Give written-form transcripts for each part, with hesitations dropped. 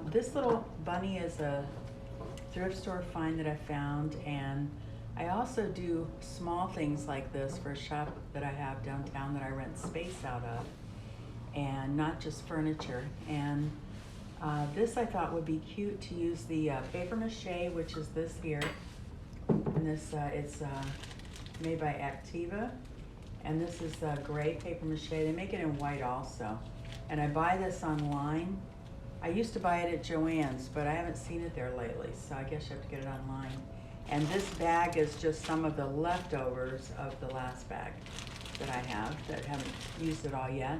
This little bunny is a thrift store find that I found, and I also do small things like this for a shop that I have downtown that I rent space out of, and not just furniture. And this I thought would be cute to use the paper mache, which is this here, and this it's made by Activa, and this is gray paper mache. They make it in white also, and I buy this online. I used to buy it at Joann's, but I haven't seen it there lately, so I guess you have to get it online. And this bag is just some of the leftovers of the last bag that I have that haven't used it all yet.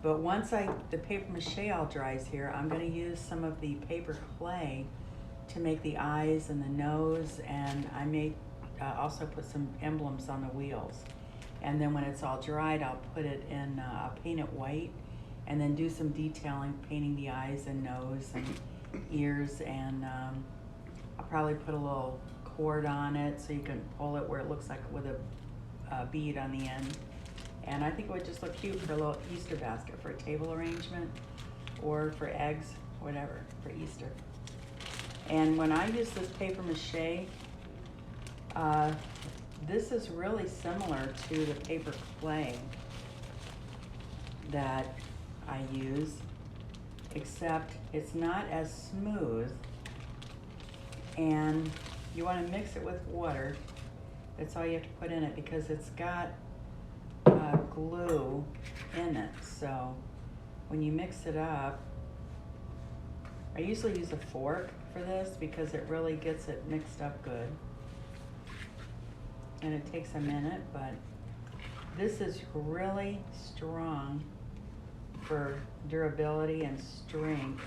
But once the paper mache all dries here, I'm going to use some of the paper clay to make the eyes and the nose, and I may also put some emblems on the wheels. And then when it's all dried, I'll put it in, I'll paint it white, and then do some detailing, painting the eyes and nose and ears, and I'll probably put a little cord on it so you can pull it where it looks like with a bead on the end. And I think it would just look cute for a little Easter basket, for a table arrangement, or for eggs, whatever, for Easter. And when I use this paper mache, this is really similar to the paper clay that I use, except it's not as smooth, and you want to mix it with water. That's all you have to put in it, because it's got glue in it. So when you mix it up, I usually use a fork for this because it really gets it mixed up good, and it takes a minute, but this is really strong for durability and strength,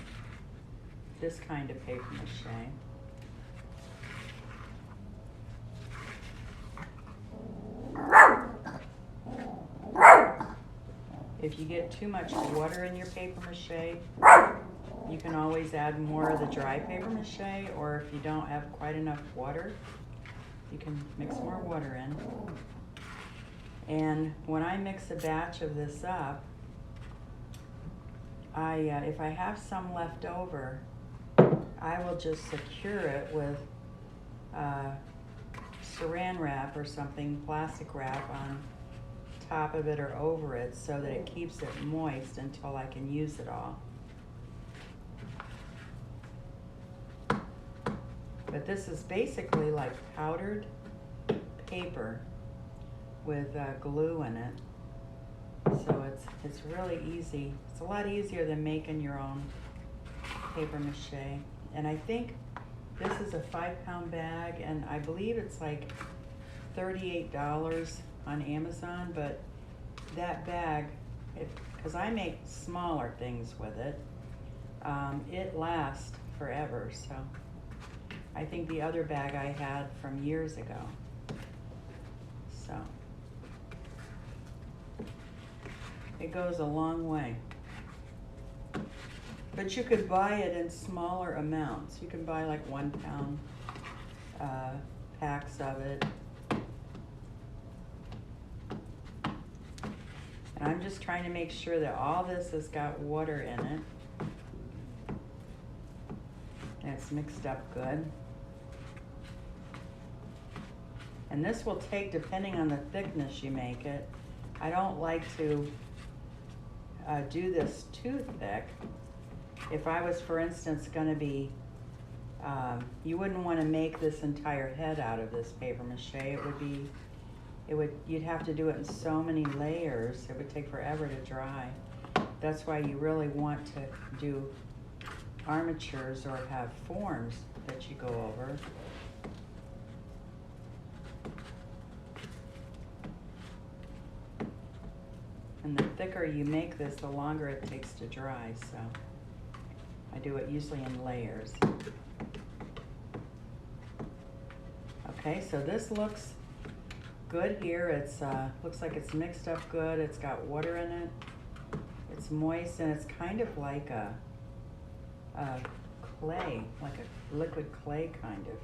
this kind of paper mache. If you get too much water in your paper mache, you can always add more of the dry paper mache, or if you don't have quite enough water, you can mix more water in. And when I mix a batch of this up, if I have some left over, I will just secure it with saran wrap or something, plastic wrap on top of it or over it, so that it keeps it moist until I can use it all. But this is basically like powdered paper with glue in it. So it's really easy. It's a lot easier than making your own paper mache. And I think this is a 5-pound bag, and I believe it's like $38 on Amazon, but that bag, because I make smaller things with it, it lasts forever. So I think the other bag I had from years ago. So it goes a long way. But you could buy it in smaller amounts. You can buy like 1 pound packs of it. And I'm just trying to make sure that all this has got water in it, and it's mixed up good. And this will take, depending on the thickness you make it. I don't like to do this too thick. If I was, for instance, going to be, you wouldn't want to make this entire head out of this paper mache. You'd have to do it in so many layers. It would take forever to dry. That's why you really want to do armatures or have forms that you go over. And the thicker you make this, the longer it takes to dry. So I do it usually in layers. Okay, so this looks good here. It's looks like it's mixed up good. It's got water in it. It's moist, and it's kind of like a clay, like a liquid clay kind of.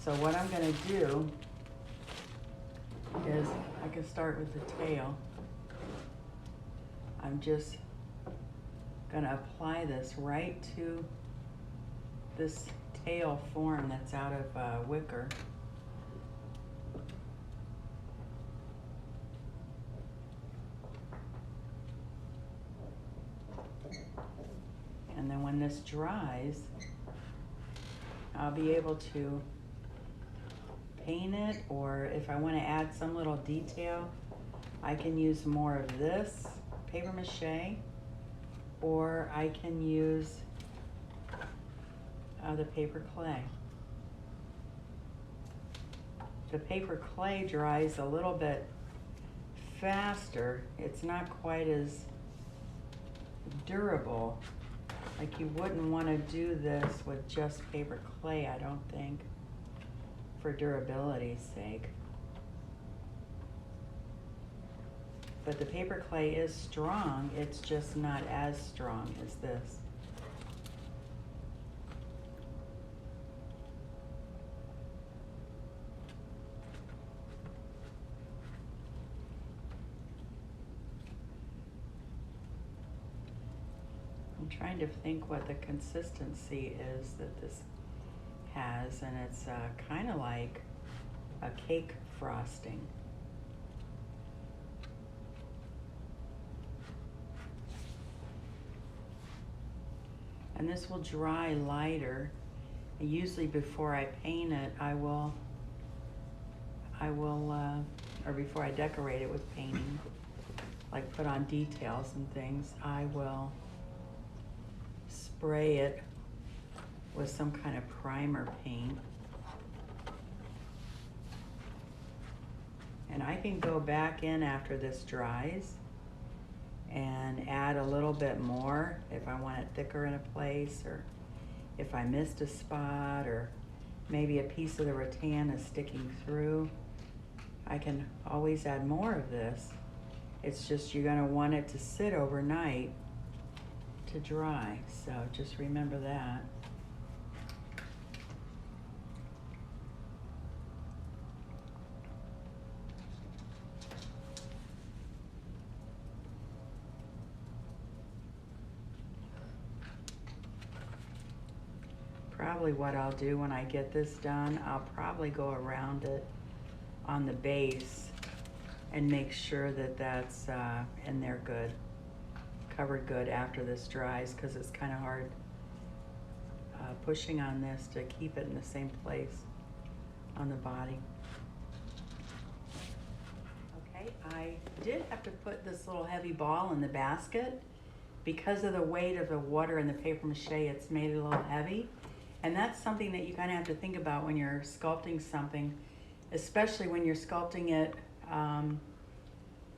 So what I'm going to do is, I can start with the tail. I'm just gonna apply this right to this tail form that's out of wicker. And then when this dries, I'll be able to paint it, or if I want to add some little detail, I can use more of this paper mache, or I can use the paper clay. The paper clay dries a little bit faster. It's not quite as durable. Like, you wouldn't want to do this with just paper clay, I don't think, for durability's sake. But the paper clay is strong, it's just not as strong as this. I'm trying to think what the consistency is that this has, and it's kind of like a cake frosting. And this will dry lighter. And usually before I paint it, or before I decorate it with painting, like put on details and things, I will spray it with some kind of primer paint. And I can go back in after this dries and add a little bit more if I want it thicker in a place, or if I missed a spot, or maybe a piece of the rattan is sticking through. I can always add more of this. It's just you're gonna want it to sit overnight to dry, so just remember that. Probably what I'll do when I get this done, I'll probably go around it on the base and make sure that that's in there good, covered good after this dries, because it's kind of hard pushing on this to keep it in the same place on the body. Okay, I did have to put this little heavy ball in the basket. Because of the weight of the water and the paper mache, it's made it a little heavy. And that's something that you kind of have to think about when you're sculpting something, especially when you're sculpting it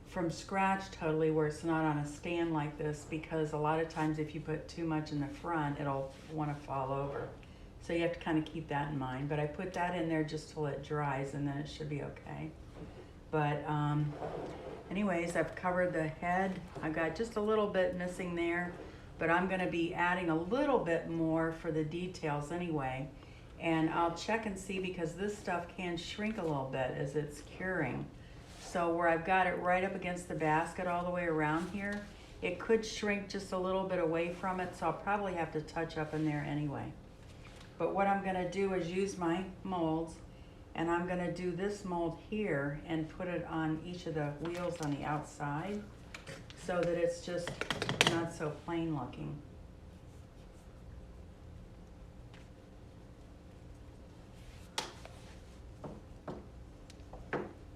from scratch totally, where it's not on a stand like this, because a lot of times if you put too much in the front, it'll want to fall over. So you have to kind of keep that in mind. But I put that in there just till it dries, and then it should be okay. But anyways, I've covered the head. I've got just a little bit missing there, but I'm gonna be adding a little bit more for the details anyway. And I'll check and see, because this stuff can shrink a little bit as it's curing. So where I've got it right up against the basket all the way around here, it could shrink just a little bit away from it, so I'll probably have to touch up in there anyway. But what I'm gonna do is use my molds, and I'm gonna do this mold here and put it on each of the wheels on the outside, so that it's just not so plain looking.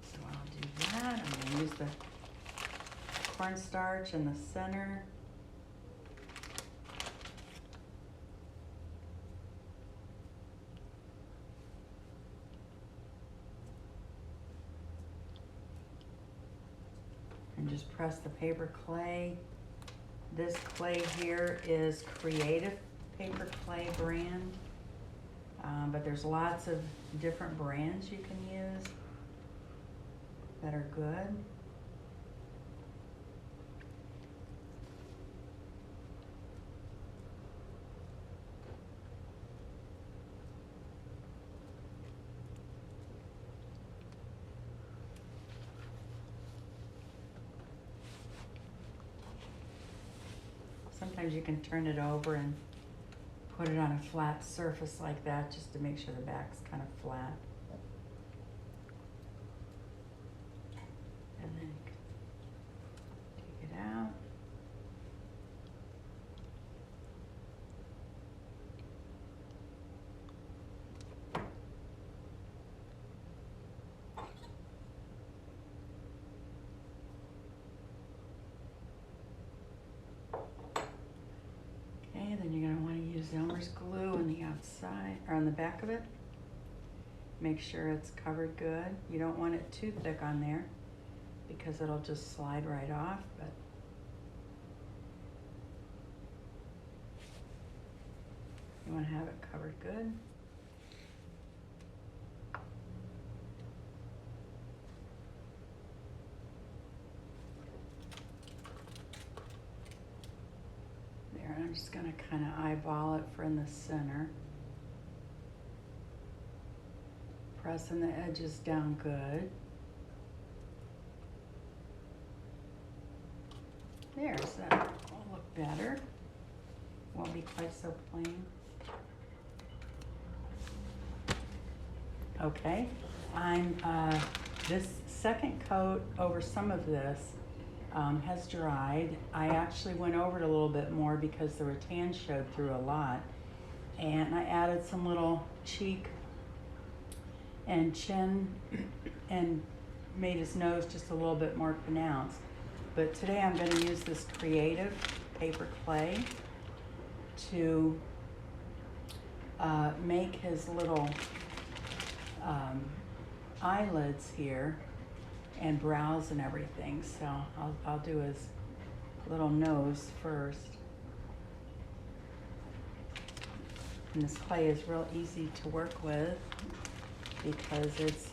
So I'll do that. I'm gonna use the cornstarch in the center. And just press the paper clay. This clay here is Creative Paper Clay brand, but there's lots of different brands you can use that are good. sometimes you can turn it over and put it on a flat surface like that just to make sure the back's kind of flat. And then take it out. Okay, then you're going to want to use Elmer's glue on the outside, or on the back of it. Make sure it's covered good. You don't want it too thick on there because it'll just slide right off, but you want to have it covered good. There, I'm just going to kind of eyeball it for in the center. Pressing the edges down good. There's that. Will look better. Won't be quite so plain. Okay, this second coat over some of this has dried. I actually went over it a little bit more because the rattan showed through a lot, and I added some little cheek and chin and made his nose just a little bit more pronounced. But today I'm going to use this creative paper clay to make his little eyelids here and brows and everything. So I'll do his little nose first. And this clay is real easy to work with because it's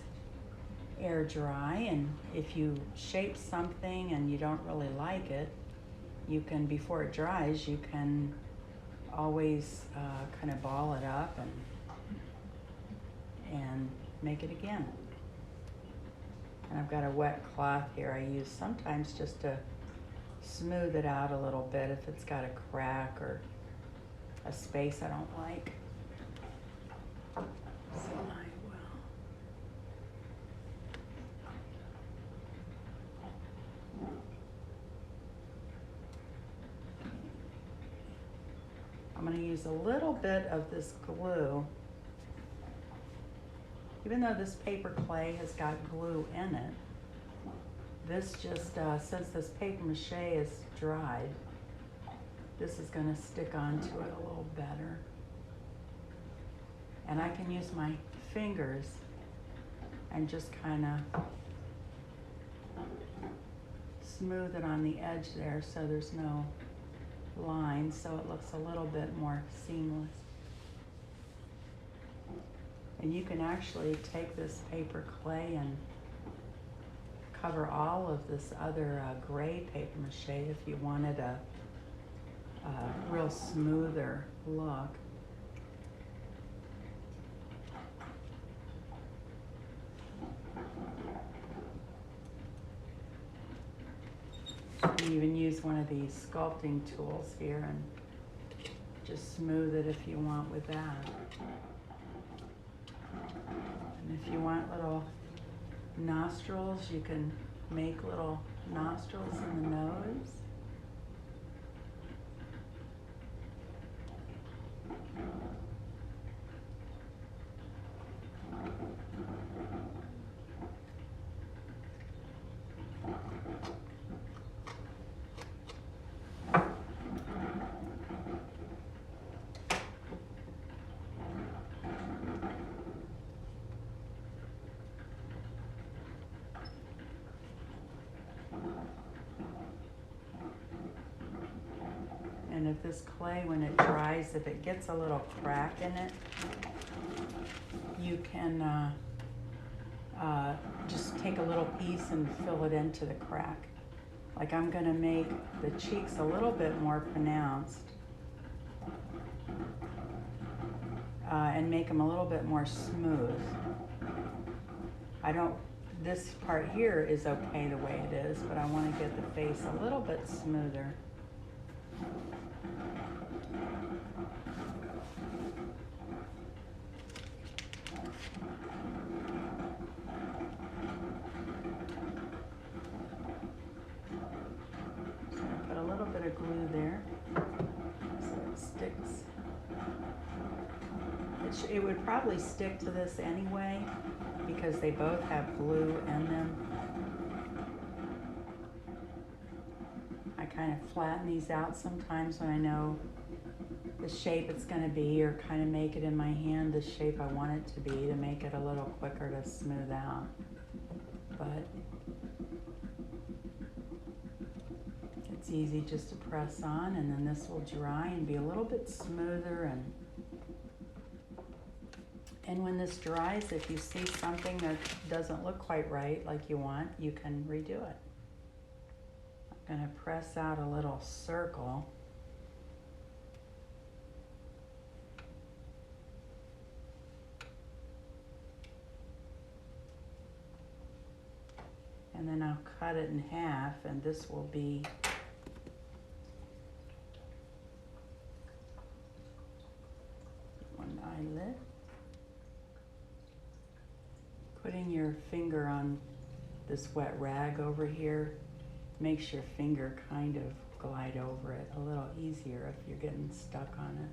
air dry, and if you shape something and you don't really like it, you can, before it dries, you can always kind of ball it up and make it again. And I've got a wet cloth here I use sometimes just to smooth it out a little bit if it's got a crack or a space I don't like. So I will. I'm going to use a little bit of this glue. Even though this paper clay has got glue in it, this just, since this paper mache is dried, this is going to stick onto it a little better. And I can use my fingers and just kind of smooth it on the edge there so there's no lines, so it looks a little bit more seamless. And you can actually take this paper clay and cover all of this other gray paper mache if you wanted a real smoother look. You can even use one of these sculpting tools here and just smooth it if you want with that. And if you want little nostrils, you can make little nostrils in the nose. And if this clay, when it dries, if it gets a little crack in it, you can just take a little piece and fill it into the crack. Like I'm gonna make the cheeks a little bit more pronounced and make them a little bit more smooth. This part here is okay the way it is, but I want to get the face a little bit smoother. of glue there so it sticks. It would probably stick to this anyway because they both have glue in them. I kind of flatten these out sometimes when I know the shape it's going to be, or kind of make it in my hand the shape I want it to be, to make it a little quicker to smooth out. But it's easy just to press on, and then this will dry and be a little bit smoother. And when this dries, if you see something that doesn't look quite right like you want, you can redo it. I'm going to press out a little circle. And then I'll cut it in half, and this will be one eyelid. Putting your finger on this wet rag over here makes your finger kind of glide over it a little easier if you're getting stuck on it.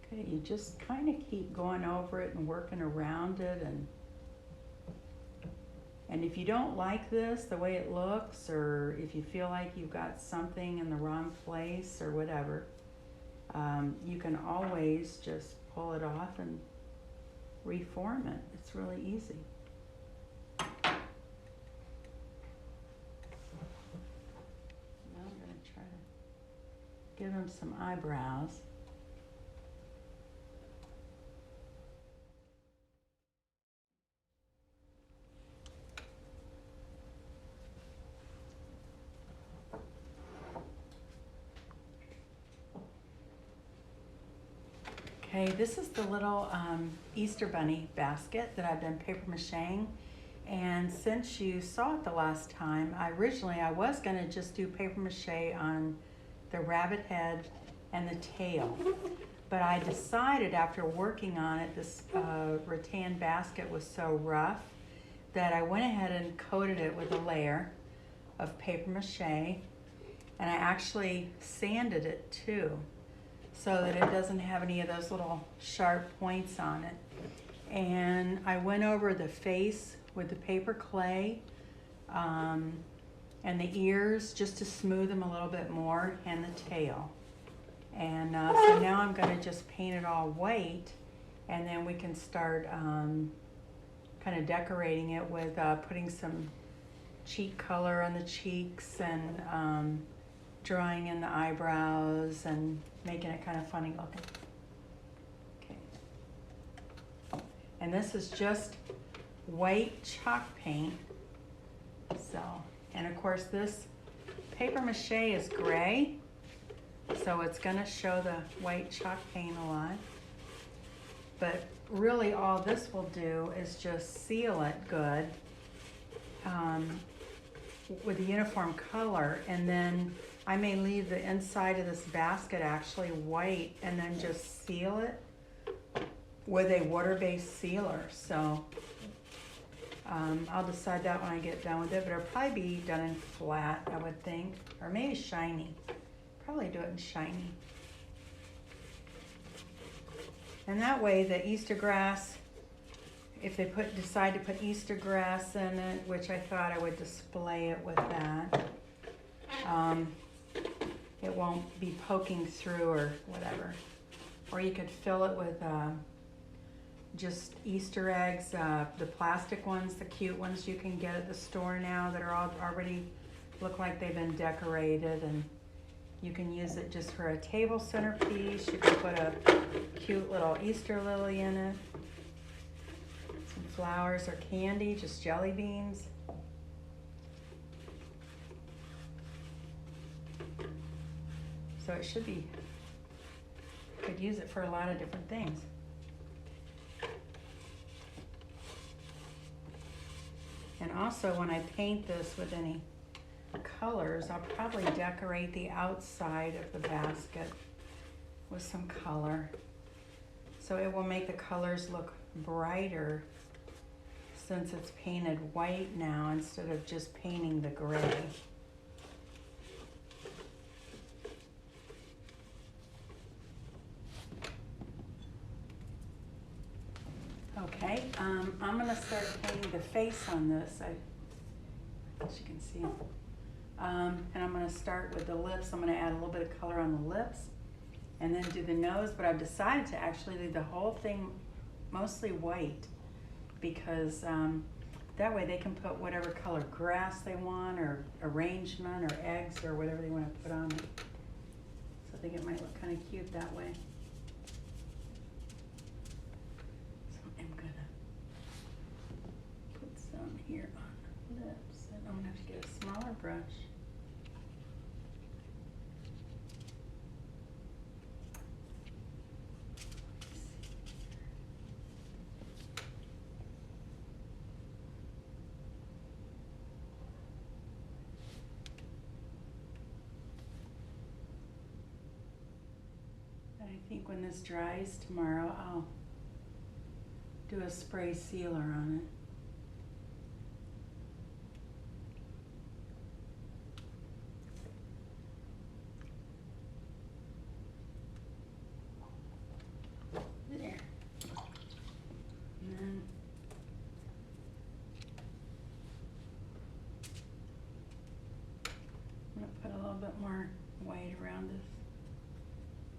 Okay, you just kind of keep going over it and working around it, and if you don't like this, the way it looks, or if you feel like you've got something in the wrong place or whatever, you can always just pull it off and reform it. It's really easy. Now I'm going to try to give him some eyebrows. Okay, this is the little Easter Bunny basket that I've been paper macheing. And since you saw it the last time, originally I was going to just do paper mache on the rabbit head and the tail. But I decided after working on it, this rattan basket was so rough that I went ahead and coated it with a layer of paper mache. And I actually sanded it too, so that it doesn't have any of those little sharp points on it. And I went over the face with the paper clay and the ears just to smooth them a little bit more, and the tail. And so now I'm going to just paint it all white, and then we can start kind of decorating it with putting some cheek color on the cheeks, and drawing in the eyebrows and making it kind of funny looking. Okay. And this is just white chalk paint. So, and of course this paper mache is gray, so it's gonna show the white chalk paint a lot. But really all this will do is just seal it good with a uniform color, and then I may leave the inside of this basket actually white and then just seal it with a water-based sealer. So I'll decide that when I get done with it, but it'll probably be done in flat, I would think, or maybe shiny. Probably do it in shiny. And that way the Easter grass, if they decide to put Easter grass in it, which I thought I would display it with that, it won't be poking through or whatever. Or you could fill it with just Easter eggs, the plastic ones, the cute ones you can get at the store now that are all already look like they've been decorated, and you can use it just for a table centerpiece. You can put a cute little Easter lily in it, some flowers or candy, just jelly beans. So it should be, could use it for a lot of different things. And also when I paint this with any colors, I'll probably decorate the outside of the basket with some color. So it will make the colors look brighter since it's painted white now instead of just painting the gray. Okay, I'm gonna start painting the face on this, as you can see. And I'm gonna start with the lips. I'm gonna add a little bit of color on the lips and then do the nose, but I've decided to actually leave the whole thing mostly white because that way they can put whatever color grass they want or arrangement or eggs or whatever they want to put on it. So I think it might look kind of cute that way. So I'm gonna put some here on the lips and I'm gonna have to get a smaller brush. I think when this dries tomorrow, I'll do a spray sealer on it. There. And then I'm going to put a little bit more white around this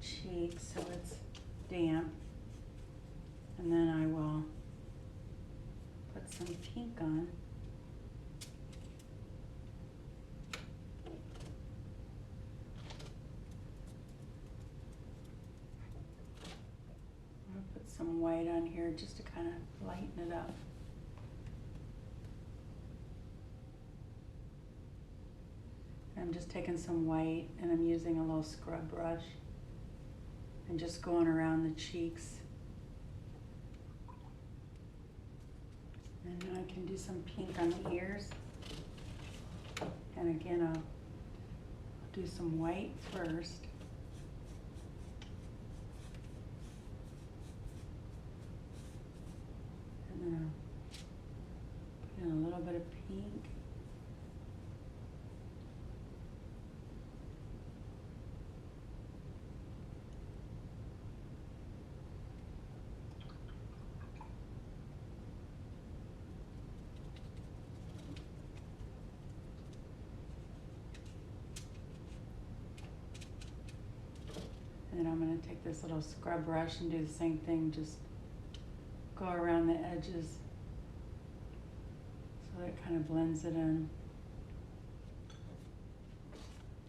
cheek so it's damp, and then I will put some pink on. I'll put some white on here just to kind of lighten it up. I'm just taking some white and I'm using a little scrub brush and just going around the cheeks. And now I can do some pink on the ears. And again, I'll do some white first. And then I'll put in a little bit of pink. And then I'm going to take this little scrub brush and do the same thing, just go around the edges so that it kind of blends it in.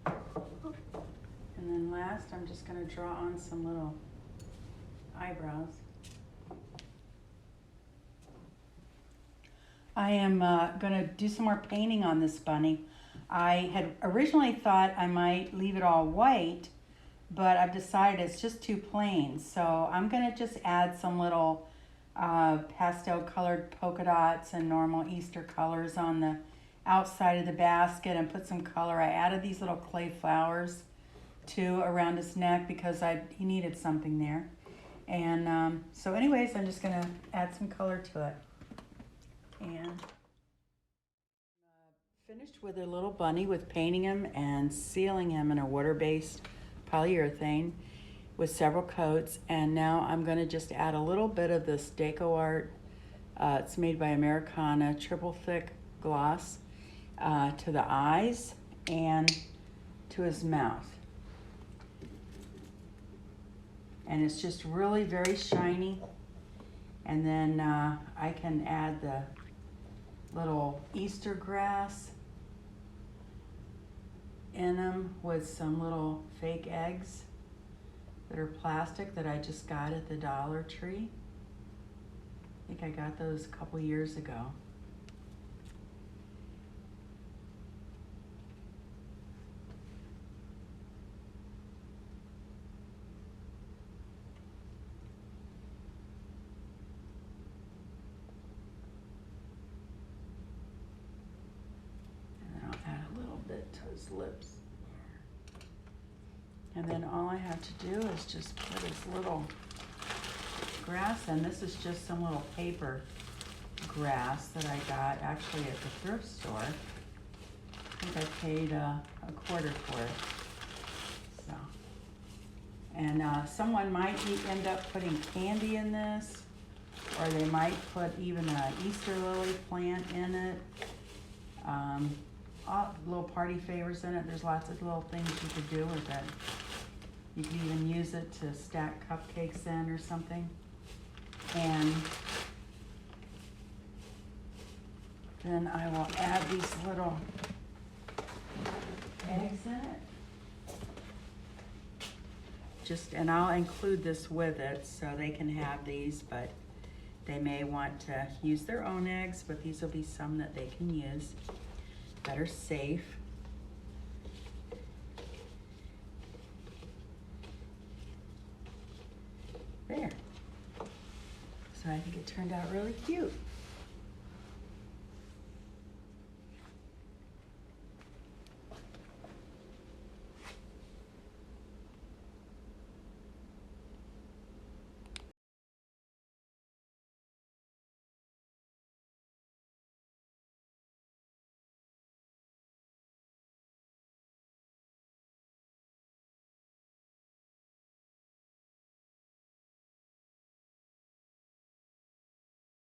And then last, I'm just going to draw on some little eyebrows. I am going to do some more painting on this bunny. I had originally thought I might leave it all white, but I've decided it's just too plain. So I'm gonna just add some little pastel colored polka dots and normal Easter colors on the outside of the basket and put some color. I added these little clay flowers too around his neck because he needed something there. And so anyways, I'm just gonna add some color to it. And finished with a little bunny with painting him and sealing him in a water-based polyurethane with several coats, and now I'm going to just add a little bit of this Deco Art. It's made by Americana triple thick gloss to the eyes and to his mouth, and it's just really very shiny. And then I can add the little Easter grass in them with some little fake eggs that are plastic that I just got at the Dollar Tree. I think I got those a couple years ago. And then I'll add a little bit his lips. And then all I have to do is just put his little grass in. This is just some little paper grass that I got actually at the thrift store. I think I paid a quarter for it. So, and someone might end up putting candy in this, or they might put even an Easter lily plant in it. All little party favors in it. There's lots of little things you could do with it. You could even use it to stack cupcakes in or something. And then I will add these little eggs in it. And I'll include this with it so they can have these, but they may want to use their own eggs, but these will be some that they can use that are safe. There. So I think it turned out really cute.